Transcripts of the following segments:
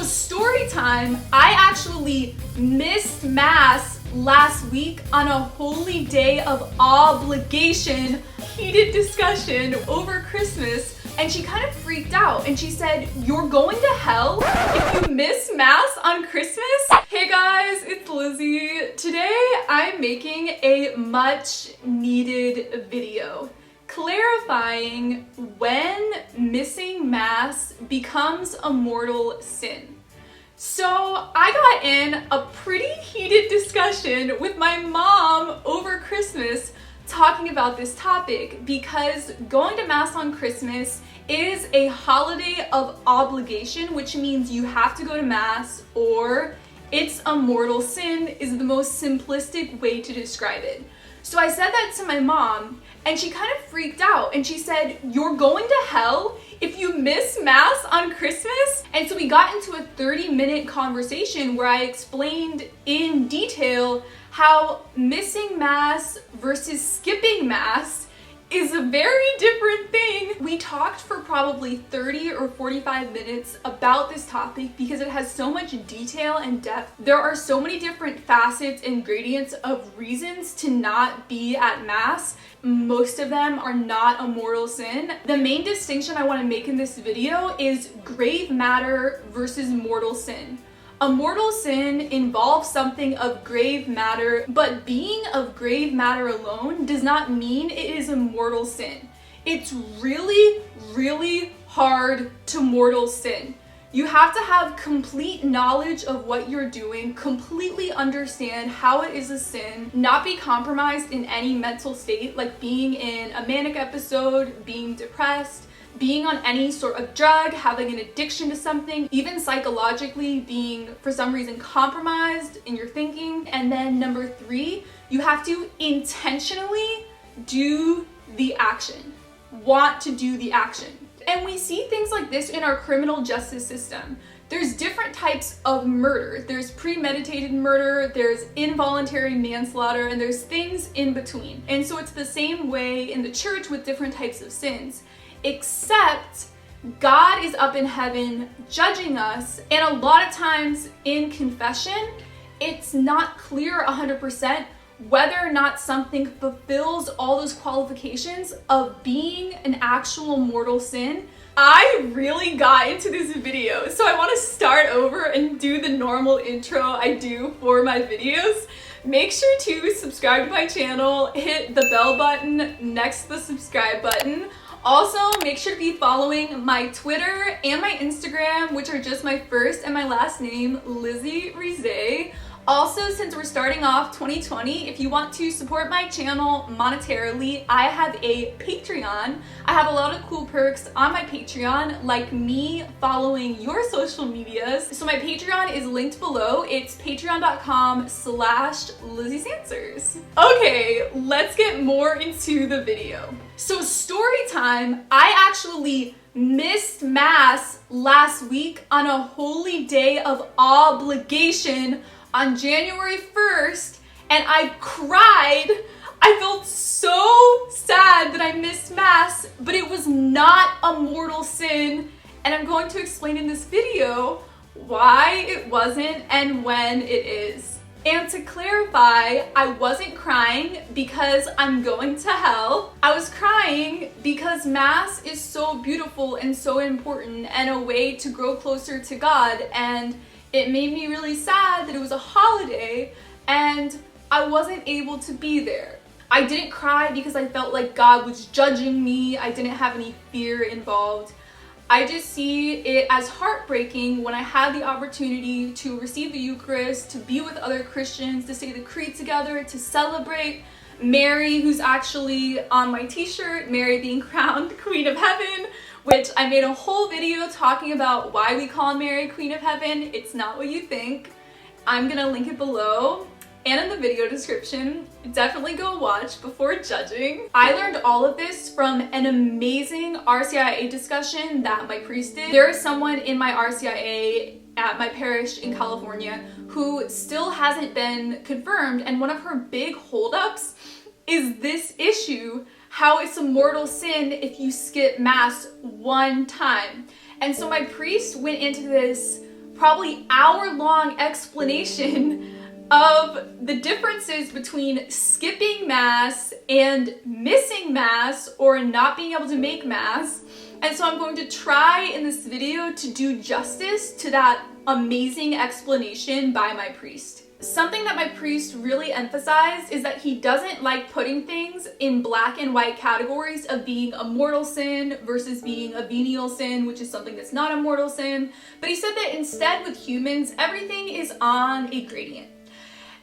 story time, I actually missed Mass last week on a holy day of obligation, heated discussion over Christmas, and she kind of freaked out and she said, "You're going to hell if you miss Mass on Christmas?" Hey guys, it's Lizzie. Today I'm making a much needed video clarifying when missing Mass becomes a mortal sin. So I got in a pretty heated discussion with my mom over Christmas talking about this topic because going to Mass on Christmas is a holiday of obligation, which means you have to go to Mass or it's a mortal sin is the most simplistic way to describe it. So I said that to my mom and she kind of freaked out and she said, "You're going to hell if you miss Mass on Christmas?" And so we got into a 30-minute conversation where I explained in detail how missing Mass versus skipping Mass is a very different thing. We talked for probably 30 or 45 minutes about this topic because it has so much detail and depth. There are so many different facets and gradients of reasons to not be at Mass. Most of them are not a mortal sin. The main distinction I want to make in this video is grave matter versus mortal sin. A mortal sin involves something of grave matter, but being of grave matter alone does not mean it is a mortal sin. It's really, really hard to mortal sin. You have to have complete knowledge of what you're doing, completely understand how it is a sin, not be compromised in any mental state, like being in a manic episode, being depressed, being on any sort of drug, having an addiction to something, even psychologically being for some reason compromised in your thinking. And then number 3, you have to intentionally do the action, want to do the action. And we see things like this in our criminal justice system. There's different types of murder. There's premeditated murder, there's involuntary manslaughter, and there's things in between. And so it's the same way in the church with different types of sins. Except God is up in heaven judging us, and a lot of times in confession, it's not clear 100% whether or not something fulfills all those qualifications of being an actual mortal sin. I really got into this video, so I want to start over and do the normal intro I do for my videos. Make sure to subscribe to my channel, hit the bell button next to the subscribe button. Also, make sure to be following my Twitter and my Instagram, which are just my first and my last name, LizziesAnswers. Also, since we're starting off 2020, if you want to support my channel monetarily, I have a Patreon. I have a lot of cool perks on my Patreon, like me following your social medias. So my Patreon is linked below. It's patreon.com/LizziesAnswers. Okay, let's get more into the video. So story time, I actually missed Mass last week on a holy day of obligation on January 1st, and I cried. I felt so sad that I missed Mass, but it was not a mortal sin, and I'm going to explain in this video why it wasn't and when it is. And to clarify, I wasn't crying because I'm going to hell. I was crying because Mass is so beautiful and so important and a way to grow closer to God, and it made me really sad that it was a holiday and I wasn't able to be there. I didn't cry because I felt like God was judging me. I didn't have any fear involved. I just see it as heartbreaking when I had the opportunity to receive the Eucharist, to be with other Christians, to say the Creed together, to celebrate Mary, who's actually on my t-shirt, Mary being crowned Queen of Heaven, which I made a whole video talking about why we call Mary Queen of Heaven. It's not what you think. I'm gonna link it below and in the video description. Definitely go watch before judging. I learned all of this from an amazing RCIA discussion that my priest did. There is someone in my RCIA at my parish in California who still hasn't been confirmed, and one of her big holdups is this issue, how it's a mortal sin if you skip Mass one time. And so my priest went into this probably hour-long explanation of the differences between skipping Mass and missing Mass or not being able to make Mass. And so I'm going to try in this video to do justice to that amazing explanation by my priest. Something that my priest really emphasized is that he doesn't like putting things in black and white categories of being a mortal sin versus being a venial sin, which is something that's not a mortal sin. But he said that instead with humans, everything is on a gradient.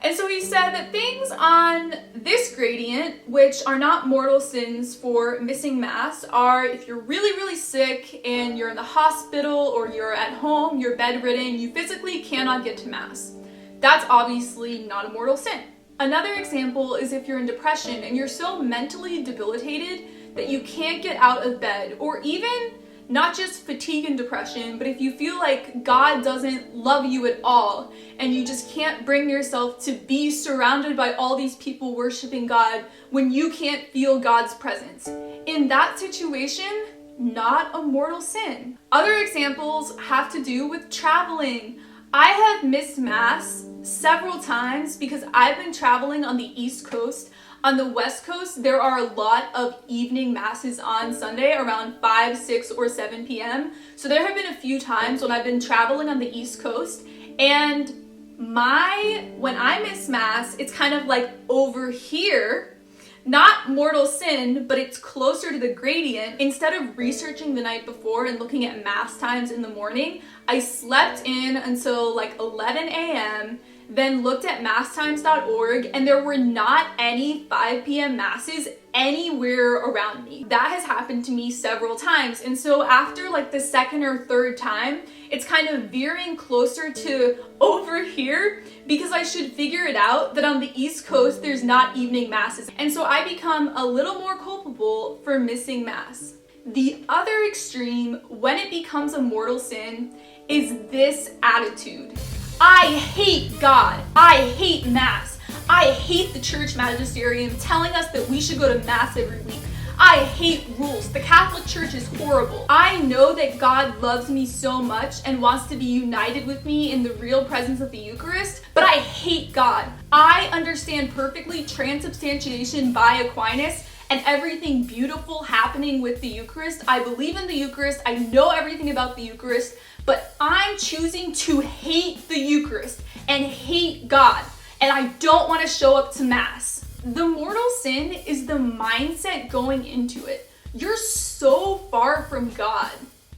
And so he said that things on this gradient, which are not mortal sins for missing Mass, are if you're really, really sick and you're in the hospital or you're at home, you're bedridden, you physically cannot get to Mass. That's obviously not a mortal sin. Another example is if you're in depression and you're so mentally debilitated that you can't get out of bed, or even not just fatigue and depression, but if you feel like God doesn't love you at all and you just can't bring yourself to be surrounded by all these people worshiping God when you can't feel God's presence. In that situation, not a mortal sin. Other examples have to do with traveling. I have missed Mass several times because I've been traveling on the East Coast. On the West Coast, there are a lot of evening Masses on Sunday around 5, 6, or 7 p.m. So there have been a few times when I've been traveling on the East Coast, and when I miss Mass, it's kind of like over here, not mortal sin, but it's closer to the gradient. Instead of researching the night before and looking at Mass times in the morning, I slept in until like 11 a.m., then looked at masstimes.org, and there were not any 5 p.m. Masses anywhere around me. That has happened to me several times. And so after like the second or third time, it's kind of veering closer to over here because I should figure it out that on the East Coast, there's not evening Masses. And so I become a little more culpable for missing Mass. The other extreme, when it becomes a mortal sin, is this attitude. I hate God. I hate Mass. I hate the church magisterium telling us that we should go to Mass every week. I hate rules. The Catholic Church is horrible. I know that God loves me so much and wants to be united with me in the real presence of the Eucharist, but I hate God. I understand perfectly transubstantiation by Aquinas and everything beautiful happening with the Eucharist. I believe in the Eucharist. I know everything about the Eucharist, but I'm choosing to hate the Eucharist and hate God, and I don't want to show up to Mass. The mortal sin is the mindset going into it. You're so far from God.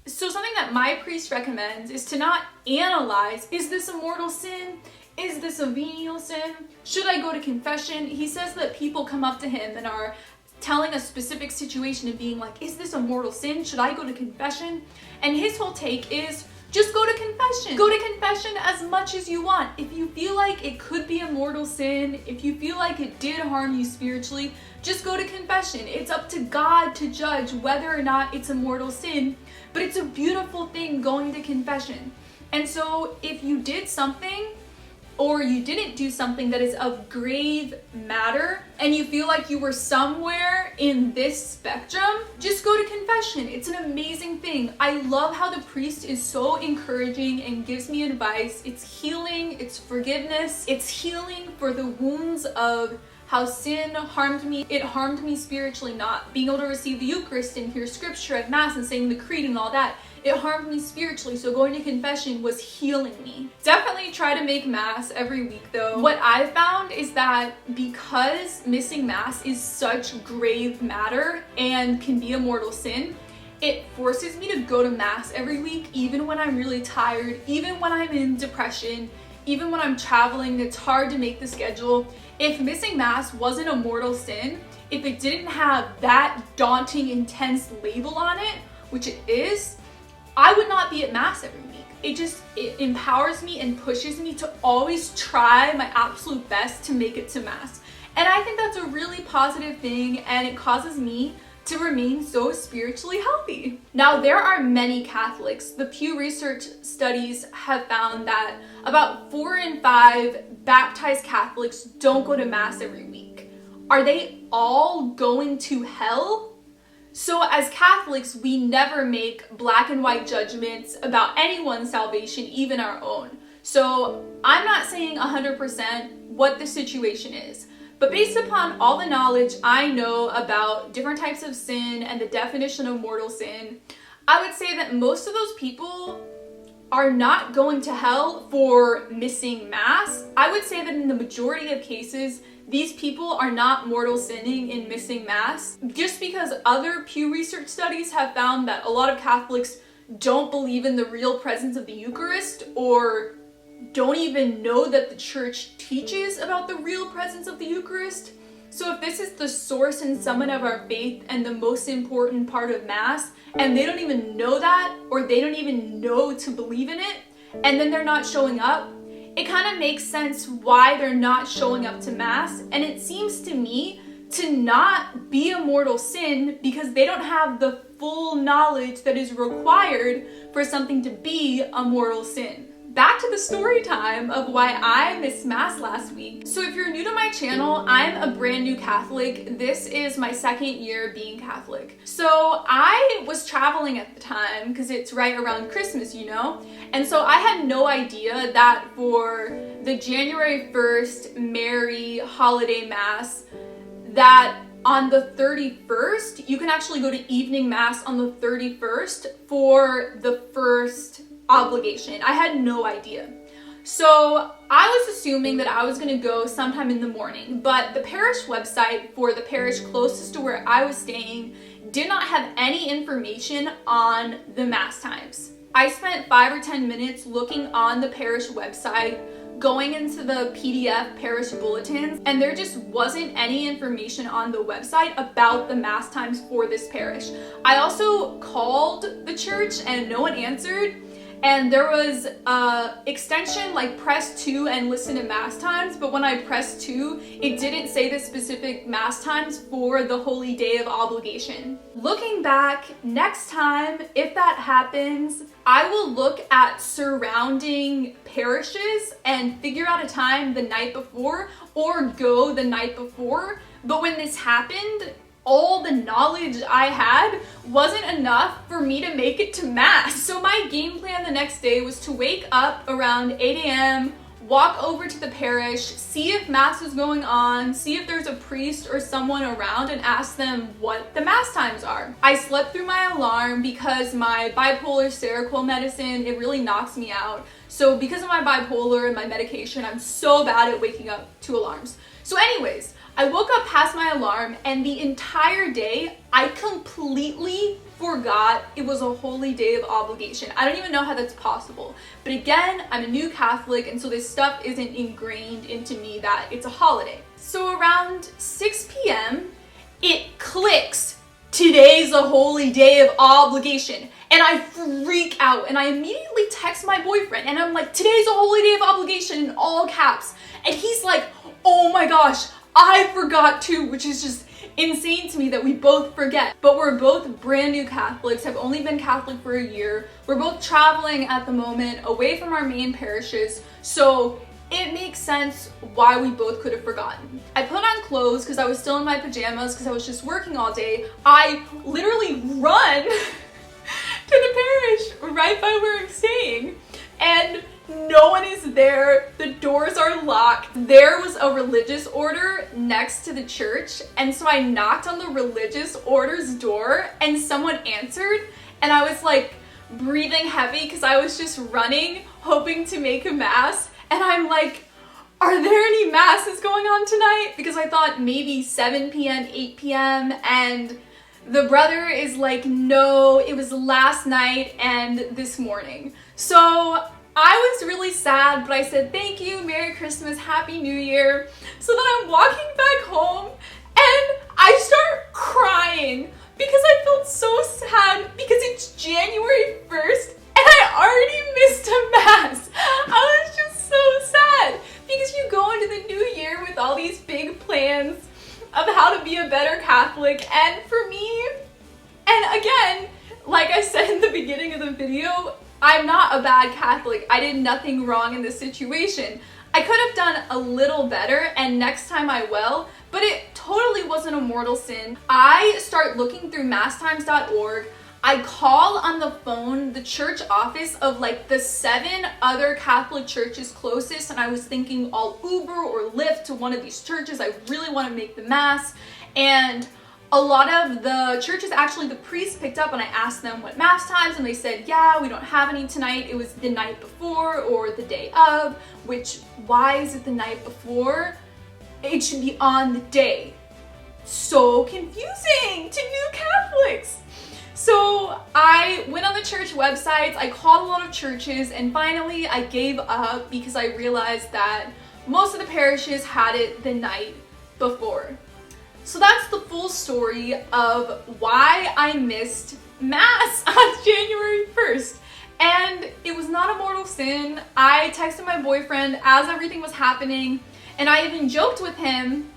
So something that my priest recommends is to not analyze, is this a mortal sin? Is this a venial sin? Should I go to confession? He says that people come up to him and are telling a specific situation and being like, is this a mortal sin? Should I go to confession? And his whole take is, just go to confession. Go to confession as much as you want. If you feel like it could be a mortal sin, if you feel like it did harm you spiritually, just go to confession. It's up to God to judge whether or not it's a mortal sin, but it's a beautiful thing going to confession. And so if you did something or you didn't do something that is of grave matter and you feel like you were somewhere in this spectrum, just go to confession. It's an amazing thing. I love how the priest is so encouraging and gives me advice. It's healing, it's forgiveness, it's healing for the wounds of how sin harmed me. It harmed me spiritually, not being able to receive the Eucharist and hear scripture at Mass and saying the creed and all that. It harmed me spiritually, so going to confession was healing me. Definitely try to make Mass every week though. What I've found is that because missing Mass is such grave matter and can be a mortal sin, it forces me to go to Mass every week, even when I'm really tired, even when I'm in depression, even when I'm traveling, it's hard to make the schedule. If missing Mass wasn't a mortal sin, if it didn't have that daunting, intense label on it, which it is, I would not be at Mass every week. It empowers me and pushes me to always try my absolute best to make it to Mass. And I think that's a really positive thing, and it causes me to remain so spiritually healthy. Now, there are many Catholics. The Pew Research studies have found that about 4 in 5 baptized Catholics don't go to Mass every week. Are they all going to hell? So as Catholics, we never make black and white judgments about anyone's salvation, even our own. So I'm not saying 100% what the situation is, but based upon all the knowledge I know about different types of sin and the definition of mortal sin, I would say that most of those people are not going to hell for missing Mass. I would say that in the majority of cases, these people are not mortal sinning in missing Mass, just because other Pew Research studies have found that a lot of Catholics don't believe in the real presence of the Eucharist, or don't even know that the Church teaches about the real presence of the Eucharist. So if this is the source and summit of our faith and the most important part of Mass, and they don't even know that, or they don't even know to believe in it, and then they're not showing up, it kind of makes sense why they're not showing up to Mass. And it seems to me to not be a mortal sin because they don't have the full knowledge that is required for something to be a mortal sin. Back to the story time of why I missed Mass last week. So if you're new to my channel, I'm a brand new Catholic. This is my second year being Catholic. So I was traveling at the time because it's right around Christmas, you know? And so I had no idea that for the January 1st Mary holiday Mass, that on the 31st, you can actually go to evening Mass on the 31st for the first obligation. I had no idea. So I was assuming that I was going to go sometime in the morning, but the parish website for the parish closest to where I was staying did not have any information on the Mass times. I spent 5 or 10 minutes looking on the parish website, going into the PDF parish bulletins, and there just wasn't any information on the website about the Mass times for this parish. I also called the church and no one answered. And there was extension like press 2 and listen to Mass times, but when I pressed 2, it didn't say the specific Mass times for the holy day of obligation. Looking back, next time, if that happens, I will look at surrounding parishes and figure out a time the night before or go the night before. But when this happened, all the knowledge I had wasn't enough for me to make it to Mass. So my game plan the next day was to wake up around 8 a.m., walk over to the parish, see if Mass is going on, see if there's a priest or someone around, and ask them what the Mass times are. I slept through my alarm because my bipolar Seroquel medicine, it really knocks me out. So because of my bipolar and my medication, I'm so bad at waking up to alarms. So anyways, I woke up past my alarm, and the entire day, I completely forgot it was a holy day of obligation. I don't even know how that's possible. But again, I'm a new Catholic, and so this stuff isn't ingrained into me that it's a holiday. So around 6 p.m., it clicks, today's a holy day of obligation. And I freak out, and I immediately text my boyfriend, and I'm like, today's a holy day of obligation in all caps. And he's like, oh my gosh, I forgot too, which is just insane to me that we both forget. But we're both brand new Catholics, have only been Catholic for a year. We're both traveling at the moment away from our main parishes, so it makes sense why we both could have forgotten. I put on clothes because I was still in my pajamas because I was just working all day. I literally run to the parish right by where I'm staying, and no one is there. The doors are locked. There was a religious order next to the church, and so I knocked on the religious order's door and someone answered, and I was like breathing heavy because I was just running, hoping to make a Mass, and I'm like, are there any Masses going on tonight? Because I thought maybe 7 p.m., 8 p.m., and the brother is like, no, it was last night and this morning. So I was really sad, but I said, thank you, Merry Christmas, Happy New Year. So then I'm walking back home and I start crying because I felt so sad because it's January 1st and I already missed a Mass. I was just so sad because you go into the new year with all these big plans of how to be a better Catholic, and for me, and again, like I said in the beginning of the video, I'm not a bad Catholic. I did nothing wrong in this situation. I could have done a little better, and next time I will, but it totally wasn't a mortal sin. I start looking through masstimes.org. I call on the phone the church office of like the 7 other Catholic churches closest, and I was thinking I'll Uber or Lyft to one of these churches. I really want to make the mass. And a lot of the churches, actually the priest picked up, and I asked them what mass times, and they said, yeah, we don't have any tonight. It was the night before or the day of, which, why is it the night before? It should be on the day. So confusing to new Catholics. So I went on the church websites, I called a lot of churches, and finally I gave up because I realized that most of the parishes had it the night before. So that's the full story of why I missed Mass on January 1st. And it was not a mortal sin. I texted my boyfriend as everything was happening, and I even joked with him,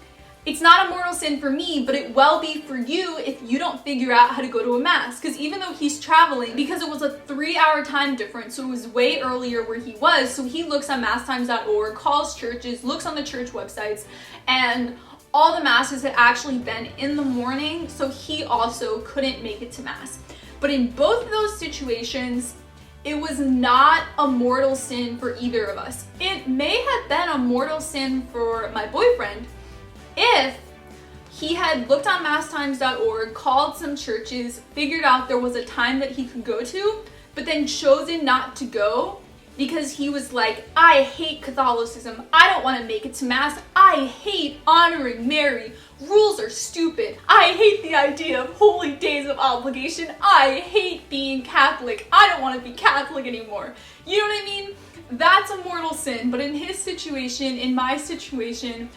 it's not a mortal sin for me, but it will be for you if you don't figure out how to go to a mass. Because even though he's traveling, because it was a 3-hour time difference, so it was way earlier where he was, so he looks on masstimes.org, calls churches, looks on the church websites, and all the masses had actually been in the morning, so he also couldn't make it to mass. But in both of those situations, it was not a mortal sin for either of us. It may have been a mortal sin for my boyfriend if he had looked on masstimes.org, called some churches, figured out there was a time that he could go to, but then chosen not to go because he was like, I hate Catholicism, I don't want to make it to mass, I hate honoring Mary, rules are stupid, I hate the idea of holy days of obligation, I hate being Catholic, I don't want to be Catholic anymore. You know what I mean? That's a mortal sin, but in his situation, in my situation,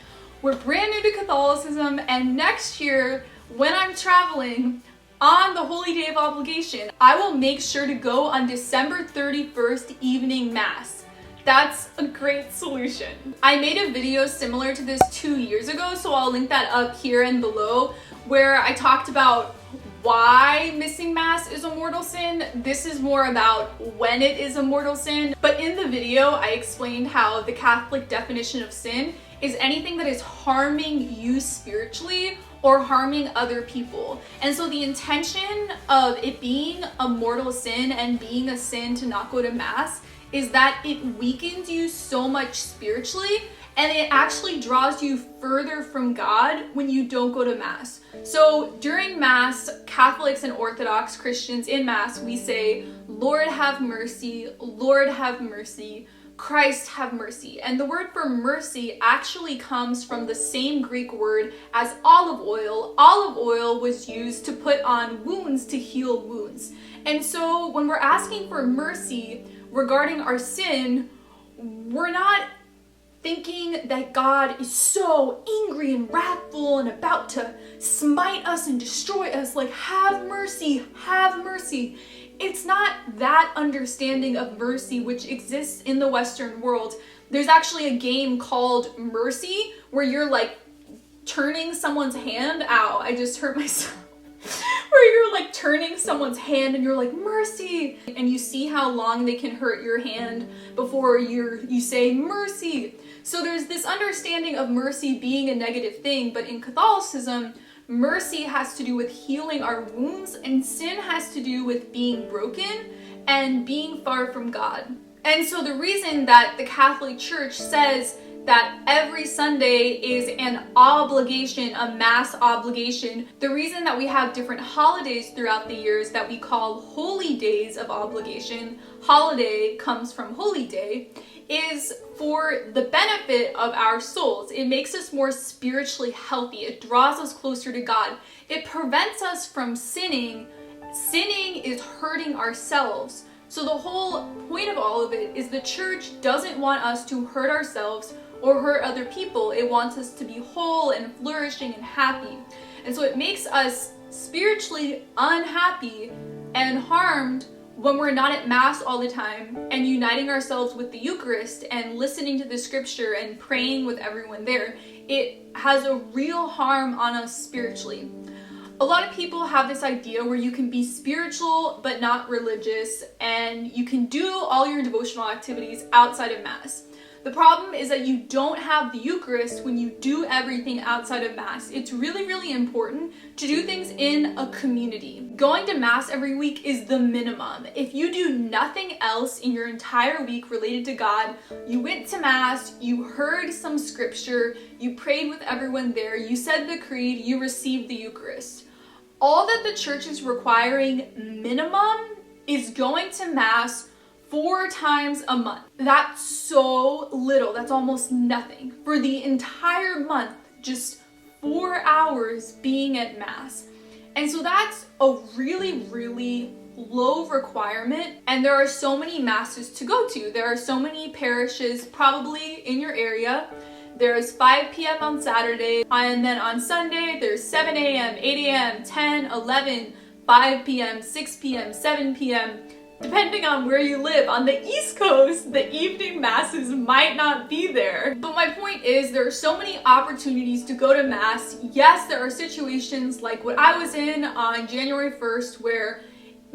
we're brand new to Catholicism, and next year, when I'm traveling on the Holy Day of Obligation, I will make sure to go on December 31st evening Mass. That's a great solution. I made a video similar to this 2 years ago, so I'll link that up here and below, where I talked about why missing Mass is a mortal sin. This is more about when it is a mortal sin. But in the video, I explained how the Catholic definition of sin is anything that is harming you spiritually or harming other people. And so the intention of it being a mortal sin and being a sin to not go to Mass is that it weakens you so much spiritually, and it actually draws you further from God when you don't go to Mass. So during Mass, Catholics and Orthodox Christians in Mass, we say, Lord have mercy, Lord have mercy, Christ have mercy. And the word for mercy actually comes from the same Greek word as olive oil. Olive oil was used to put on wounds to heal wounds. And so when we're asking for mercy regarding our sin, we're not thinking that God is so angry and wrathful and about to smite us and destroy us, like, have mercy, have mercy. It's not that understanding of mercy which exists in the Western world. There's actually a game called Mercy where you're like turning someone's hand. Ow, I just hurt myself. Where you're like turning someone's hand and you're like, mercy, and you see how long they can hurt your hand before you say mercy. So there's this understanding of mercy being a negative thing, but in Catholicism, mercy has to do with healing our wounds, and sin has to do with being broken and being far from God. And so the reason that the Catholic Church says that every Sunday is an obligation, a Mass obligation, the reason that we have different holidays throughout the years that we call holy days of obligation, holiday comes from holy day, is for the benefit of our souls. It makes us more spiritually healthy. It draws us closer to God. It prevents us from sinning. Sinning is hurting ourselves. So the whole point of all of it is the church doesn't want us to hurt ourselves or hurt other people. It wants us to be whole and flourishing and happy. And so it makes us spiritually unhappy and harmed when we're not at Mass all the time and uniting ourselves with the Eucharist and listening to the scripture and praying with everyone there. It has a real harm on us spiritually. A lot of people have this idea where you can be spiritual but not religious, and you can do all your devotional activities outside of Mass. The problem is that you don't have the Eucharist when you do everything outside of Mass. It's really, really important to do things in a community. Going to Mass every week is the minimum. If you do nothing else in your entire week related to God, you went to Mass, you heard some scripture, you prayed with everyone there, you said the creed, you received the Eucharist. All that the church is requiring minimum is going to Mass 4 times a month. That's so little. That's almost nothing. For the entire month, just 4 hours being at Mass. And so that's a really, really low requirement. And there are so many Masses to go to. There are so many parishes probably in your area. There's 5 p.m. on Saturday, and then on Sunday, there's 7 a.m., 8 a.m., 10, 11, 5 p.m., 6 p.m., 7 p.m., depending on where you live. On the East Coast, the evening Masses might not be there. But my point is, there are so many opportunities to go to Mass. Yes, there are situations like what I was in on January 1st where,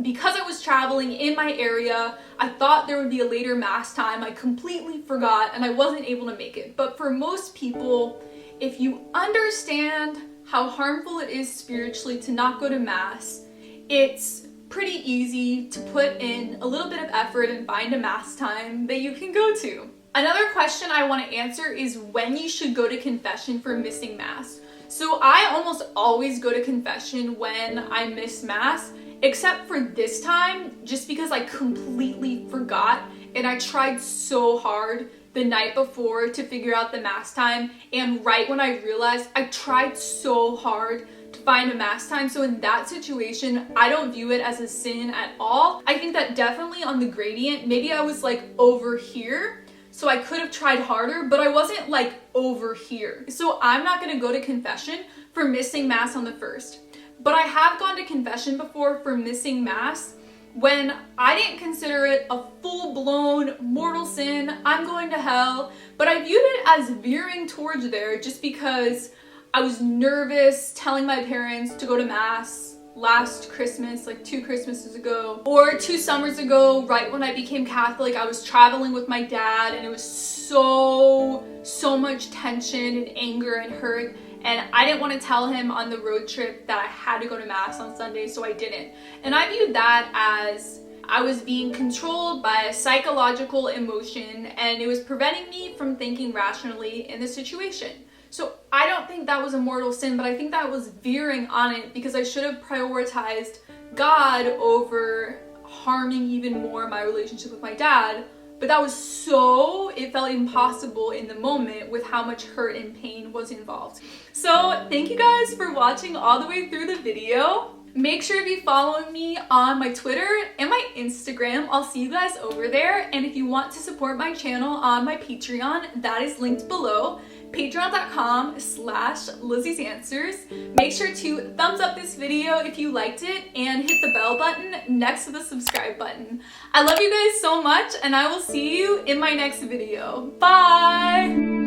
because I was traveling in my area, I thought there would be a later Mass time. I completely forgot and I wasn't able to make it. But for most people, if you understand how harmful it is spiritually to not go to Mass, it's pretty easy to put in a little bit of effort and find a Mass time that you can go to. Another question I want to answer is when you should go to confession for missing Mass. So I almost always go to confession when I miss Mass, except for this time, just because I completely forgot and I tried so hard the night before to figure out the Mass time, and right when I realized, I tried so hard to find a Mass time. So in that situation, I don't view it as a sin at all. I think that definitely on the gradient, maybe I was like over here, so I could have tried harder, but I wasn't like over here. So I'm not gonna go to confession for missing Mass on the 1st. But I have gone to confession before for missing Mass when I didn't consider it a full-blown mortal sin, I'm going to hell, but I viewed it as veering towards there just because I was nervous telling my parents to go to Mass last Christmas, like 2 Christmases ago, or 2 summers ago, right when I became Catholic. I was traveling with my dad and it was so much tension and anger and hurt. And I didn't want to tell him on the road trip that I had to go to Mass on Sunday, so I didn't. And I viewed that as I was being controlled by a psychological emotion and it was preventing me from thinking rationally in the situation. So I don't think that was a mortal sin, but I think that was veering on it because I should have prioritized God over harming even more my relationship with my dad. But that was it felt impossible in the moment with how much hurt and pain was involved. So thank you guys for watching all the way through the video. Make sure to be following me on my Twitter and my Instagram. I'll see you guys over there. And if you want to support my channel on my Patreon, that is linked below. Patreon.com/LizziesAnswers. Make sure to thumbs up this video if you liked it and hit the bell button next to the subscribe button. I love you guys so much and I will see you in my next video. Bye!